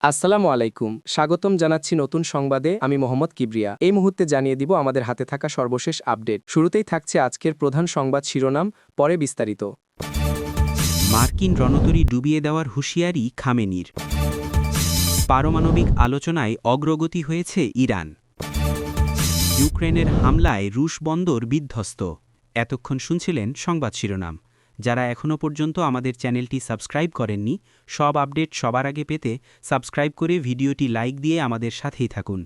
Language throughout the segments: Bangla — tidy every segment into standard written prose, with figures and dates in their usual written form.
আসসালামু আলাইকুম, স্বাগতম জানাচ্ছি নতুন সংবাদে। আমি মোহাম্মদ কিবরিয়া। এই মুহূর্তে জানিয়ে দিব আমাদের হাতে থাকা সর্বশেষ আপডেট। শুরুতেই থাকছে আজকের প্রধান সংবাদ শিরোনাম, পরে বিস্তারিত। মার্কিন রণতরী ডুবিয়ে দেওয়ার হুঁশিয়ারি খামেনির। পারমাণবিক আলোচনায় অগ্রগতি হয়েছে ইরান। ইউক্রেনের হামলায় রুশ বন্দর বিধ্বস্ত। এতক্ষণ শুনছিলেন সংবাদ শিরোনাম। যারা এখনও পর্যন্ত আমাদের চ্যানেলটি সাবস্ক্রাইব করেননি, সব আপডেট সবার আগে পেতে সাবস্ক্রাইব করে ভিডিওটি লাইক দিয়ে আমাদের সাথেই থাকুন।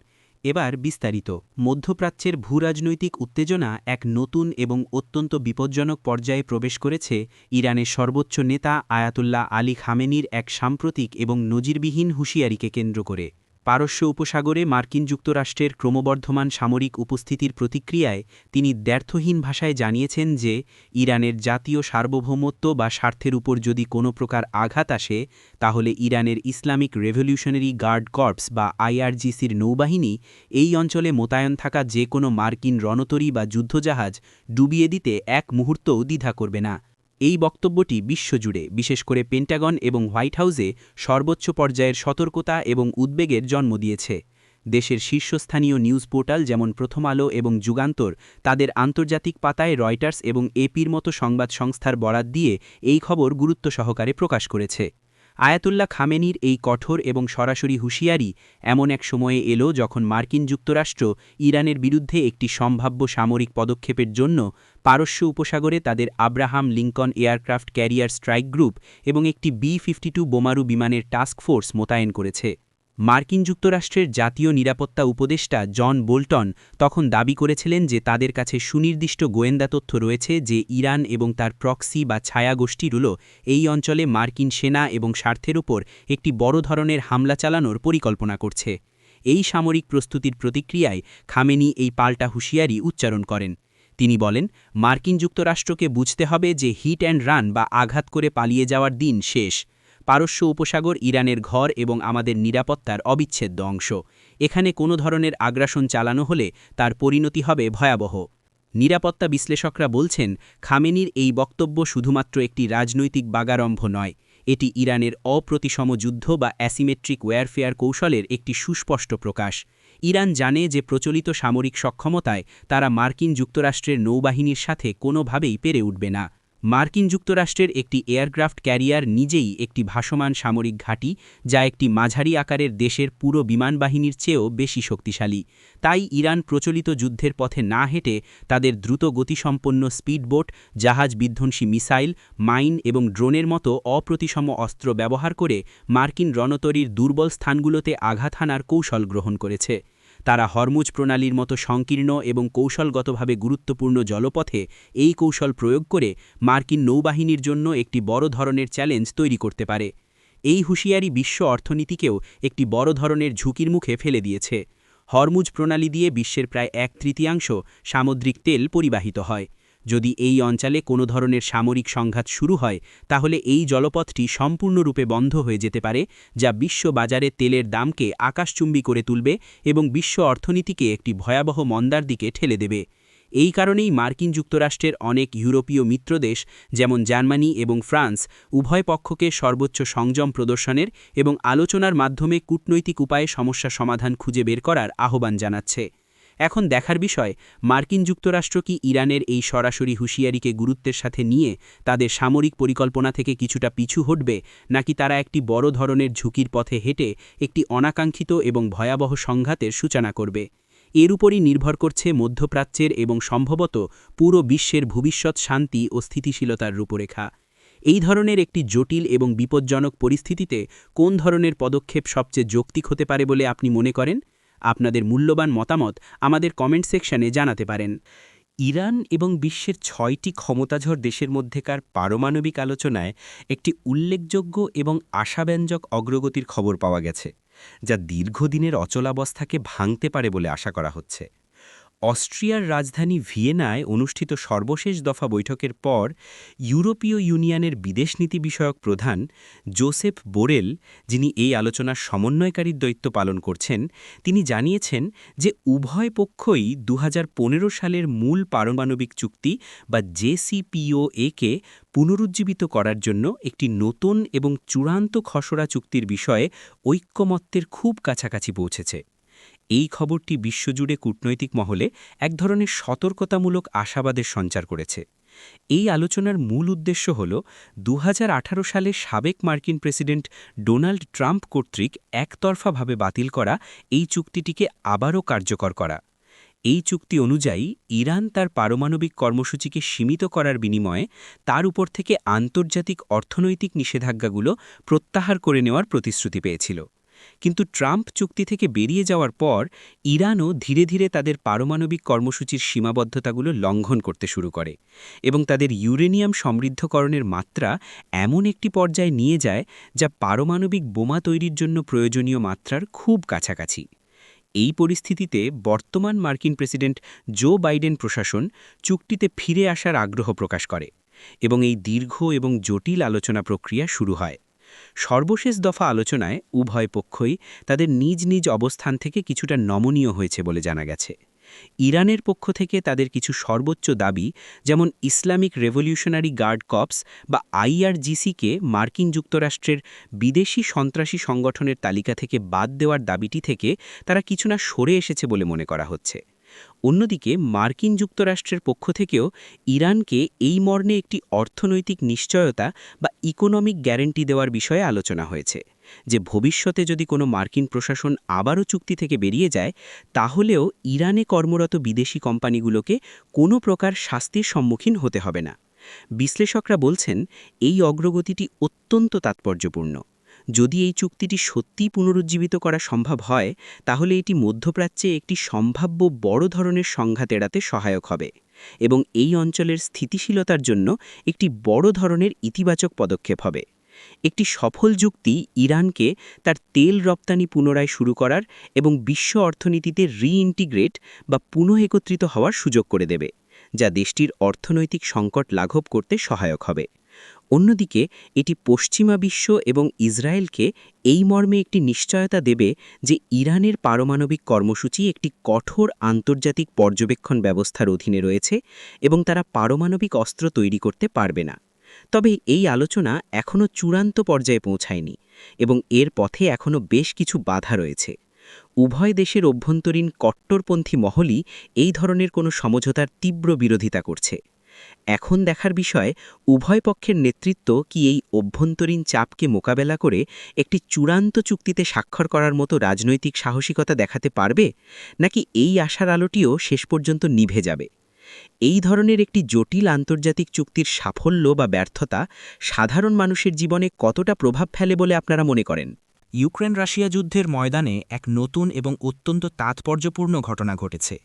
এবার বিস্তারিত। মধ্যপ্রাচ্যের ভূরাজনৈতিক উত্তেজনা এক নতুন এবং অত্যন্ত বিপজ্জনক পর্যায়ে প্রবেশ করেছে ইরানের সর্বোচ্চ নেতা আয়াতুল্লাহ আলী খামেনির এক সাম্প্রতিক এবং নজিরবিহীন হুঁশিয়ারিকে কেন্দ্র করে। পারস্য উপসাগরে মার্কিন যুক্তরাষ্ট্রের ক্রমবর্ধমান সামরিক উপস্থিতির প্রতিক্রিয়ায় তিনি দ্ব্যর্থহীন ভাষায় জানিয়েছেন যে ইরানের জাতীয় সার্বভৌমত্ব বা স্বার্থের উপর যদি কোনো প্রকার আঘাত আসে, তাহলে ইরানের ইসলামিক রেভলিউশনারি গার্ড কর্পস বা আইআরজিসির নৌবাহিনী এই অঞ্চলে মোতায়েন থাকা যে কোনো মার্কিন রণতরী বা যুদ্ধজাহাজ ডুবিয়ে দিতে এক মুহূর্তও দ্বিধা করবে না। এই বক্তব্যটি বিশ্বজুড়ে, বিশেষ করে পেন্টাগন এবং হোয়াইট হাউসে সর্বোচ্চ পর্যায়ের সতর্কতা এবং উদ্বেগের জন্ম দিয়েছে। দেশের শীর্ষস্থানীয় নিউজ পোর্টাল যেমন প্রথম আলো এবং যুগান্তর তাদের আন্তর্জাতিক পাতায় রয়টার্স এবং এপির মতো সংবাদ সংস্থার বরাত দিয়ে এই খবর গুরুত্ব সহকারে প্রকাশ করেছে। আয়াতুল্লাহ খামেনির এই কঠোর এবং সরাসরি হুঁশিয়ারি এমন এক সময়ে এলো যখন মার্কিন যুক্তরাষ্ট্র ইরানের বিরুদ্ধে একটি সম্ভাব্য সামরিক পদক্ষেপের জন্য পারস্য উপসাগরে তাদের Abraham Lincoln aircraft carrier strike group এবং একটি B-52 বোমারু বিমানের টাস্ক ফোর্স মোতায়েন করেছে। মার্কিন যুক্তরাষ্ট্রের জাতীয় নিরাপত্তা উপদেষ্টা জন বোল্টন তখন দাবি করেছিলেন যে তাদের কাছে সুনির্দিষ্ট গোয়েন্দা তথ্য রয়েছে যে ইরান এবং তার প্রক্সি বা ছায়া গোষ্ঠীগুলো এই অঞ্চলে মার্কিন সেনা এবং স্বার্থের উপর একটি বড় ধরনের হামলা চালানোর পরিকল্পনা করছে। এই সামরিক প্রস্তুতির প্রতিক্রিয়ায় খামেনি এই পাল্টা হুঁশিয়ারি উচ্চারণ করেন। তিনি বলেন, মার্কিন যুক্তরাষ্ট্রকে বুঝতে হবে যে হিট অ্যান্ড রান বা আঘাত করে পালিয়ে যাওয়ার দিন শেষ। পারস্য উপসাগর ইরানের ঘর এবং আমাদের নিরাপত্তার অবিচ্ছেদ্য অংশ। এখানে কোনো ধরনের আগ্রাসন চালানো হলে তার পরিণতি হবে ভয়াবহ। নিরাপত্তা বিশ্লেষকরা বলছেন, খামেনির এই বক্তব্য শুধুমাত্র একটি রাজনৈতিক বাগারম্ভ নয়, এটি ইরানের অপ্রতিসম যুদ্ধ বা অ্যাসিমেট্রিক ওয়্যারফেয়ার কৌশলের একটি সুস্পষ্ট প্রকাশ। ইরান জানে যে প্রচলিত সামরিক সক্ষমতায় তারা মার্কিন যুক্তরাষ্ট্রের নৌবাহিনীর সাথে কোনোভাবেই পেরে উঠবে না। মার্কিন যুক্তরাষ্ট্রের একটি এয়ারক্রাফট ক্যারিয়ার নিজেই একটি ভাসমান সামরিক ঘাঁটি, যা একটি মাঝারি আকারের দেশের পুরো বিমানবাহিনীর চেয়েও বেশি শক্তিশালী। তাই ইরান প্রচলিত যুদ্ধের পথে না হেঁটে তাদের দ্রুত গতিসম্পন্ন স্পিডবোট, জাহাজ বিধ্বংসী মিসাইল, মাইন এবং ড্রোনের মতো অপ্রতিসম অস্ত্র ব্যবহার করে মার্কিন রণতরীর দুর্বল স্থানগুলোতে আঘাত হানার কৌশল গ্রহণ করেছে। তারা হরমুজ প্রণালীর মতো সংকীর্ণ এবং কৌশলগতভাবে গুরুত্বপূর্ণ জলপথে এই কৌশল প্রয়োগ করে মার্কিন নৌবাহিনীর জন্য একটি বড় ধরনের চ্যালেঞ্জ তৈরি করতে পারে। এই হুঁশিয়ারি বিশ্ব অর্থনীতিকেও একটি বড় ধরনের ঝুঁকির মুখে ফেলে দিয়েছে। হরমুজ প্রণালী দিয়ে বিশ্বের প্রায় 1/3 সামুদ্রিক তেল পরিবাহিত হয়। যদি এই অঞ্চলে কোনো ধরনের সামরিক সংঘাত শুরু হয়, তাহলে এই জলপথটি সম্পূর্ণরূপে বন্ধ হয়ে যেতে পারে, যা বিশ্ব বাজারে তেলের দামকে আকাশচুম্বী করে তুলবে এবং বিশ্ব অর্থনীতিকে একটি ভয়াবহ মন্দার দিকে ঠেলে দেবে। এই কারণেই মার্কিন যুক্তরাষ্ট্রের অনেক ইউরোপীয় মিত্রদেশ যেমন জার্মানি এবং ফ্রান্স উভয় পক্ষকে সর্বোচ্চ সংযম প্রদর্শনের এবং আলোচনার মাধ্যমে কূটনৈতিক উপায়ে সমস্যা সমাধান খুঁজে বের করার আহ্বান জানাচ্ছে। এখন দেখার বিষয়, মার্কিন যুক্তরাষ্ট্র কি ইরানের এই সরাসরি হুঁশিয়ারিকে গুরুত্বের সাথে নিয়ে তাদের সামরিক পরিকল্পনা থেকে কিছুটা পিছু হটবে, নাকি তারা একটি বড় ধরনের ঝুঁকির পথে হেঁটে একটি অনাকাঙ্ক্ষিত এবং ভয়াবহ সংঘাতের সূচনা করবে। এর উপরই নির্ভর করছে মধ্যপ্রাচ্যের এবং সম্ভবত পুরো বিশ্বের ভবিষ্যৎ শান্তি ও স্থিতিশীলতার রূপরেখা। এই ধরনের একটি জটিল এবং বিপজ্জনক পরিস্থিতিতে কোন ধরনের পদক্ষেপ সবচেয়ে যৌক্তিক হতে পারে বলে আপনি মনে করেন? আপনাদের মূল্যবান মতামত আমাদের কমেন্ট সেকশনে জানাতে পারেন। ইরান এবং বিশ্বের 6টি ক্ষমতাধর দেশের মধ্যেকার পারমাণবিক আলোচনায় একটি উল্লেখযোগ্য এবং আশাব্যঞ্জক অগ্রগতির খবর পাওয়া গেছে, যা দীর্ঘদিনের অচলাবস্থাকে ভাঙতে পারে বলে আশা করা হচ্ছে। অস্ট্রিয়ার রাজধানী ভিয়েনায় অনুষ্ঠিত সর্বশেষ দফা বৈঠকের পর ইউরোপীয় ইউনিয়নের বিদেশনীতি বিষয়ক প্রধান জোসেফ বোরেল, যিনি এই আলোচনার সমন্বয়কারীর দায়িত্ব পালন করছেন, তিনি জানিয়েছেন যে উভয় পক্ষই 2015 সালের মূল পারমাণবিক চুক্তি বা জেসিপিওএ-কে পুনরুজ্জীবিত করার জন্য একটি নতুন এবং চূড়ান্ত খসড়া চুক্তির বিষয়ে ঐক্যমত্যের খুব কাছাকাছি পৌঁছেছে। এই খবরটি বিশ্বজুড়ে কূটনৈতিক মহলে এক ধরনের সতর্কতামূলক আশাবাদের সঞ্চার করেছে। এই আলোচনার মূল উদ্দেশ্য হল 2018 সালে সাবেক মার্কিন প্রেসিডেন্ট ডোনাল্ড ট্রাম্প কর্তৃক একতরফাভাবে বাতিল করা এই চুক্তিটিকে আবারও কার্যকর করা। এই চুক্তি অনুযায়ী ইরান তার পারমাণবিক কর্মসূচিকে সীমিত করার বিনিময়ে তার উপর থেকে আন্তর্জাতিক অর্থনৈতিক নিষেধাজ্ঞাগুলো প্রত্যাহার করে নেওয়ার প্রতিশ্রুতি পেয়েছিল। কিন্তু ট্রাম্প চুক্তি থেকে বেরিয়ে যাওয়ার পর ইরানও ধীরে ধীরে তাদের পারমাণবিক কর্মসূচির সীমাবদ্ধতাগুলো লঙ্ঘন করতে শুরু করে এবং তাদের ইউরেনিয়াম সমৃদ্ধকরণের মাত্রা এমন একটি পর্যায়ে নিয়ে যায় যা পারমাণবিক বোমা তৈরির জন্য প্রয়োজনীয় মাত্রার খুব কাছাকাছি। এই পরিস্থিতিতে বর্তমান মার্কিন প্রেসিডেন্ট জো বাইডেন প্রশাসন চুক্তিতে ফিরে আসার আগ্রহ প্রকাশ করে এবং এই দীর্ঘ এবং জটিল আলোচনা প্রক্রিয়া শুরু হয়। সর্বশেষ দফা আলোচনায় উভয় পক্ষই তাদের নিজ নিজ অবস্থান থেকে কিছুটা নমনীয় হয়েছে বলে জানা গেছে। ইরানের পক্ষ থেকে তাদের কিছু সর্বোচ্চ দাবি, যেমন ইসলামিক রেভলিউশনারি গার্ড কর্পস বা আইআরজিসিকে মার্কিন যুক্তরাষ্ট্রের বিদেশি সন্ত্রাসী সংগঠনের তালিকা থেকে বাদ দেওয়ার দাবিটি থেকে তারা কিছুটা সরে এসেছে বলে মনে করা হচ্ছে। অন্যদিকে মার্কিন যুক্তরাষ্ট্রের পক্ষ থেকেও ইরানকে এই মর্মে একটি অর্থনৈতিক নিশ্চয়তা বা ইকোনমিক গ্যারান্টি দেওয়ার বিষয়ে আলোচনা হয়েছে, যে ভবিষ্যতে যদি কোনো মার্কিন প্রশাসন আবারও চুক্তি থেকে বেরিয়ে যায়, তাহলেও ইরানে কর্মরত বিদেশি কোম্পানিগুলোকে কোনো প্রকার শাস্তির সম্মুখীন হতে হবে না। বিশ্লেষকরা বলছেন এই অগ্রগতিটি অত্যন্ত তাৎপর্যপূর্ণ। যদি এই চুক্তিটি সত্যিই পুনরুজ্জীবিত করা সম্ভব হয়, তাহলে এটি মধ্যপ্রাচ্যে একটি সম্ভাব্য বড় ধরনের সংঘাত এড়াতে সহায়ক হবে এবং এই অঞ্চলের স্থিতিশীলতার জন্য একটি বড় ধরনের ইতিবাচক পদক্ষেপ হবে। একটি সফল চুক্তি ইরানকে তার তেল রপ্তানি পুনরায় শুরু করার এবং বিশ্ব অর্থনীতিতে রিইন্টিগ্রেট বা পুনঃএকত্রিত হওয়ার সুযোগ করে দেবে, যা দেশটির অর্থনৈতিক সংকট লাঘব করতে সহায়ক হবে। অন্যদিকে এটি পশ্চিমা বিশ্ব এবং ইসরায়েলকে এই মর্মে একটি নিশ্চয়তা দেবে যে ইরানের পারমাণবিক কর্মসূচি একটি কঠোর আন্তর্জাতিক পর্যবেক্ষণ ব্যবস্থার অধীনে রয়েছে এবং তারা পারমাণবিক অস্ত্র তৈরি করতে পারবে না। তবে এই আলোচনা এখনও চূড়ান্ত পর্যায়ে পৌঁছায়নি এবং এর পথে এখনও বেশ কিছু বাধা রয়েছে। উভয় দেশের অভ্যন্তরীণ কট্টরপন্থী মহলই এই ধরনের কোনো সমঝোতার তীব্র বিরোধিতা করছে। এখন দেখার বিষয়, উভয় পক্ষের নেতৃত্ব কি এই অভ্যন্তরীণ চাপকে মোকাবেলা করে একটি চূড়ান্ত চুক্তিতে স্বাক্ষর করার মতো রাজনৈতিক সাহসিকতা দেখাতে পারবে, নাকি এই আশার আলোটিও শেষ পর্যন্ত নিভে যাবে। এই ধরনের একটি জটিল আন্তর্জাতিক চুক্তির সাফল্য বা ব্যর্থতা সাধারণ মানুষের জীবনে কতটা প্রভাব ফেলে বলে আপনারা মনে করেন? ইউক্রেন রাশিয়া যুদ্ধের ময়দানে এক নতুন এবং অত্যন্ত তাৎপর্যপূর্ণ ঘটনা ঘটেছে।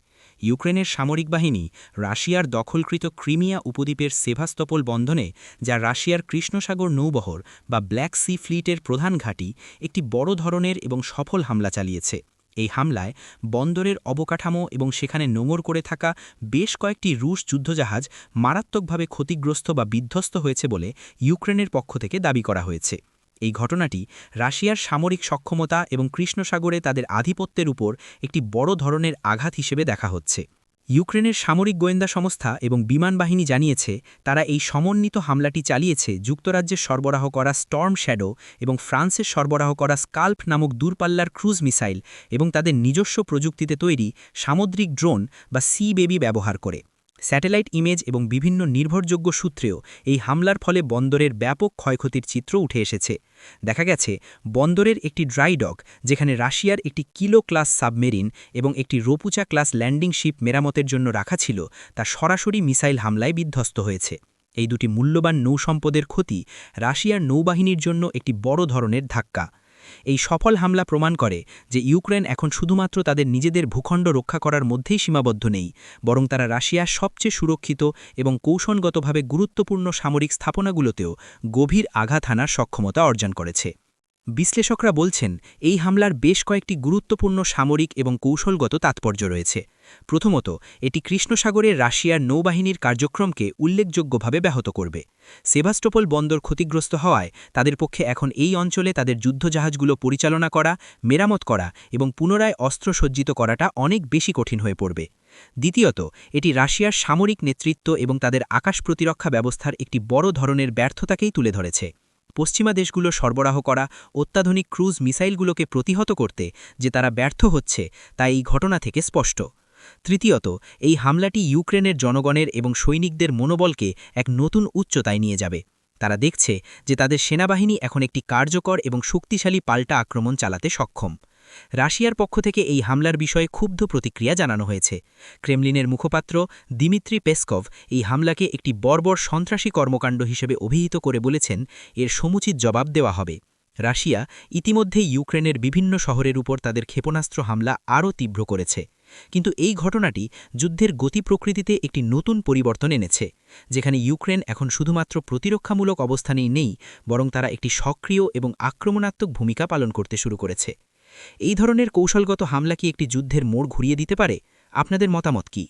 ইউক্রেনের সামরিক বাহিনী রাশিয়ার দখলকৃত ক্রিমিয়া উপদ্বীপের সেভাস্তোপোল বন্দরে, যা রাশিয়ার কৃষ্ণসাগর নৌবহর বা ব্ল্যাক সি ফ্লিটের প্রধান ঘাঁটি, একটি বড় ধরনের এবং সফল হামলা চালিয়েছে। এই হামলায় বন্দরের অবকাঠামো এবং সেখানে নোঙর করে থাকা বেশ কয়েকটি রুশ যুদ্ধজাহাজ মারাত্মকভাবে ক্ষতিগ্রস্ত বা বিধ্বস্ত হয়েছে বলে ইউক্রেনের পক্ষ থেকে দাবি করা হয়েছে। এই ঘটনাটি রাশিয়ার সামরিক সক্ষমতা এবং কৃষ্ণসাগরে তাদের আধিপত্যের উপর একটি বড় ধরনের আঘাত হিসেবে দেখা হচ্ছে। ইউক্রেনের সামরিক গোয়েন্দা সংস্থা এবং বিমান বাহিনী জানিয়েছে তারা এই সমন্বিত হামলাটি চালিয়েছে যুক্তরাজ্যের সরবরাহ করা স্টর্ম শ্যাডো এবং ফ্রান্সের সরবরাহ করা স্কাল্প নামক দূরপাল্লার ক্রুজ মিসাইল এবং তাদের নিজস্ব প্রযুক্তিতে তৈরি সামুদ্রিক ড্রোন বা সি বেবি ব্যবহার করে। স্যাটেলাইট ইমেজ এবং বিভিন্ন নির্ভরযোগ্য সূত্রেও এই হামলার ফলে বন্দরের ব্যাপক ক্ষয়ক্ষতির চিত্র উঠে এসেছে। দেখা গেছে বন্দরের একটি ড্রাই ডক, যেখানে রাশিয়ার একটি কিলো ক্লাস সাবমেরিন এবং একটি রোপুচা ক্লাস ল্যান্ডিং শিপ মেরামতের জন্য রাখা ছিল, তা সরাসরি মিসাইল হামলায় বিধ্বস্ত হয়েছে। এই দুটি মূল্যবান নৌসম্পদের ক্ষতি রাশিয়ার নৌবাহিনীর জন্য একটি বড় ধরনের ধাক্কা। এই সফল হামলা প্রমাণ করে যে ইউক্রেন এখন শুধুমাত্র তাদের নিজেদের ভূখণ্ড রক্ষা করার মধ্যেই সীমাবদ্ধ নেই, বরং তারা রাশিয়ার সবচেয়ে সুরক্ষিত এবং কৌশলগতভাবে গুরুত্বপূর্ণ সামরিক স্থাপনাগুলোতেও গভীর আঘাত হানার সক্ষমতা অর্জন করেছে। বিশ্লেষকরা বলছেন এই হামলার বেশ কয়েকটি গুরুত্বপূর্ণ সামরিক এবং কৌশলগত তাৎপর্য রয়েছে। প্রথমত, এটি কৃষ্ণসাগরে রাশিয়ার নৌবাহিনীর কার্যক্রমকে উল্লেখযোগ্যভাবে ব্যাহত করবে। সেভাস্টোপোল বন্দর ক্ষতিগ্রস্ত হওয়ায় তাদের পক্ষে এখন এই অঞ্চলে তাদের যুদ্ধজাহাজগুলো পরিচালনা করা, মেরামত করা এবং পুনরায় অস্ত্রসজ্জিত করাটা অনেক বেশি কঠিন হয়ে পড়বে। দ্বিতীয়ত, এটি রাশিয়ার সামরিক নেতৃত্ব এবং তাদের আকাশ প্রতিরক্ষা ব্যবস্থার একটি বড় ধরনের ব্যর্থতাকেই তুলে ধরেছে। পশ্চিমা দেশগুলো সরবরাহ করা অত্যাধুনিক ক্রুজ মিসাইলগুলোকে প্রতিহত করতে যে তারা ব্যর্থ হচ্ছে তা এই ঘটনা থেকে স্পষ্ট। তৃতীয়ত, এই হামলাটি ইউক্রেনের জনগণের এবং সৈনিকদের মনোবলকে এক নতুন উচ্চতায় নিয়ে যাবে। তারা দেখছে যে তাদের সেনাবাহিনী এখন একটি কার্যকর এবং শক্তিশালী পাল্টা আক্রমণ চালাতে সক্ষম। রাশিয়ার পক্ষ থেকে এই হামলার বিষয়ে ক্ষুব্ধ প্রতিক্রিয়া জানানো হয়েছে। ক্রেমলিনের মুখপাত্র দিমিত্রি পেসকভ এই হামলাকে একটি বর্বর সন্ত্রাসী কর্মকাণ্ড হিসেবে অভিহিত করে বলেছেন, এর সমুচিত জবাব দেওয়া হবে। রাশিয়া ইতিমধ্যেই ইউক্রেনের বিভিন্ন শহরের উপর তাদের ক্ষেপণাস্ত্র হামলা আরও তীব্র করেছে। কিন্তু এই ঘটনাটি যুদ্ধের গতি প্রকৃতিতে একটি নতুন পরিবর্তন এনেছে, যেখানে ইউক্রেন এখন শুধুমাত্র প্রতিরক্ষামূলক অবস্থানেই নেই, বরং তারা একটি সক্রিয় এবং আক্রমণাত্মক ভূমিকা পালন করতে শুরু করেছে। এই ধরনের কৌশলগত হামলা কি একটি যুদ্ধের মোড় ঘুরিয়ে দিতে পারে? আপনাদের মতামত কি?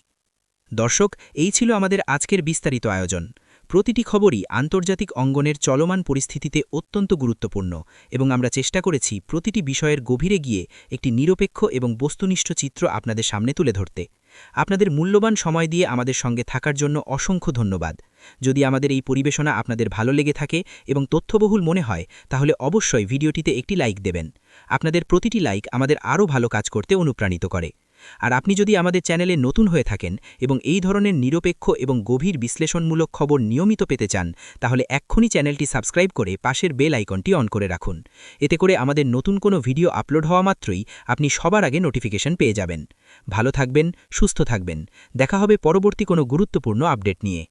দর্শক, এই ছিল আমাদের আজকের বিস্তারিত আয়োজন। প্রতিটি খবরই আন্তর্জাতিক অঙ্গনের চলমান পরিস্থিতিতে অত্যন্ত গুরুত্বপূর্ণ এবং আমরা চেষ্টা করেছি প্রতিটি বিষয়ের গভীরে গিয়ে একটি নিরপেক্ষ এবং বস্তুনিষ্ঠ চিত্র আপনাদের সামনে তুলে ধরতে। আপনাদের মূল্যবান সময় দিয়ে আমাদের সঙ্গে থাকার জন্য অসংখ্য ধন্যবাদ। যদি আমাদের এই পরিবেশনা আপনাদের ভালো লেগে থাকে এবং তথ্যবহুল মনে হয়, তাহলে অবশ্যই ভিডিওটিতে একটি লাইক দেবেন। আপনাদের প্রতিটি লাইক আমাদের আরও ভালো কাজ করতে অনুপ্রাণিত করে। আর আপনি যদি আমাদের চ্যানেলে নতুন হয়ে থাকেন এবং এই ধরনের নিরপেক্ষ এবং গভীর বিশ্লেষণমূলক খবর নিয়মিত পেতে চান, তাহলে এক্ষুনি চ্যানেলটি সাবস্ক্রাইব করে পাশের বেল আইকনটি অন করে রাখুন। এতে করে আমাদের নতুন কোনো ভিডিও আপলোড হওয়া মাত্রই আপনি সবার আগে নোটিফিকেশন পেয়ে যাবেন। ভালো থাকবেন, সুস্থ থাকবেন। দেখা হবে পরবর্তী কোনো গুরুত্বপূর্ণ আপডেট নিয়ে।